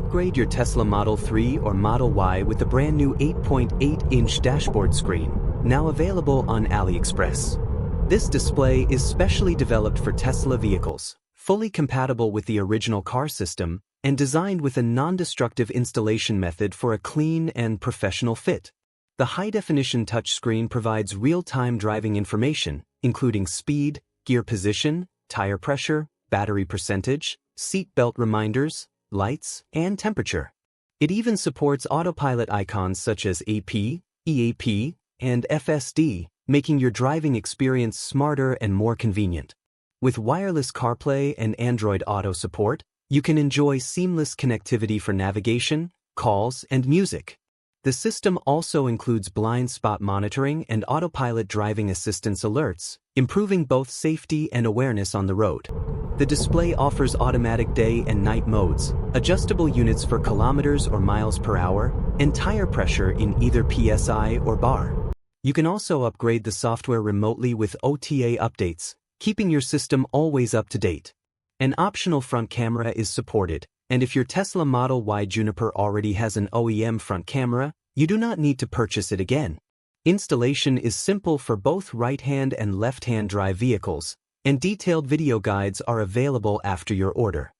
Upgrade your Tesla Model 3 or Model Y with the brand new 8.8-inch dashboard screen, now available on Aliexpress. This display is specially developed for Tesla vehicles, fully compatible with the original car system, and designed with a non-destructive installation method for a clean and professional fit. The high-definition touchscreen provides real-time driving information, including speed, gear position, tire pressure, battery percentage, seat belt reminders, lights, and temperature. It even supports autopilot icons such as AP, EAP, and FSD, making your driving experience smarter and more convenient. With wireless CarPlay and Android Auto support, you can enjoy seamless connectivity for navigation, calls, and music. The system also includes blind spot monitoring and autopilot driving assistance alerts, improving both safety and awareness on the road. The display offers automatic day and night modes, adjustable units for kilometers or miles per hour, and tire pressure in either PSI or bar. You can also upgrade the software remotely with OTA updates, keeping your system always up to date. An optional front camera is supported, and if your Tesla Model Y Juniper already has an OEM front camera, you do not need to purchase it again. Installation is simple for both right-hand and left-hand drive vehicles, and detailed video guides are available after your order.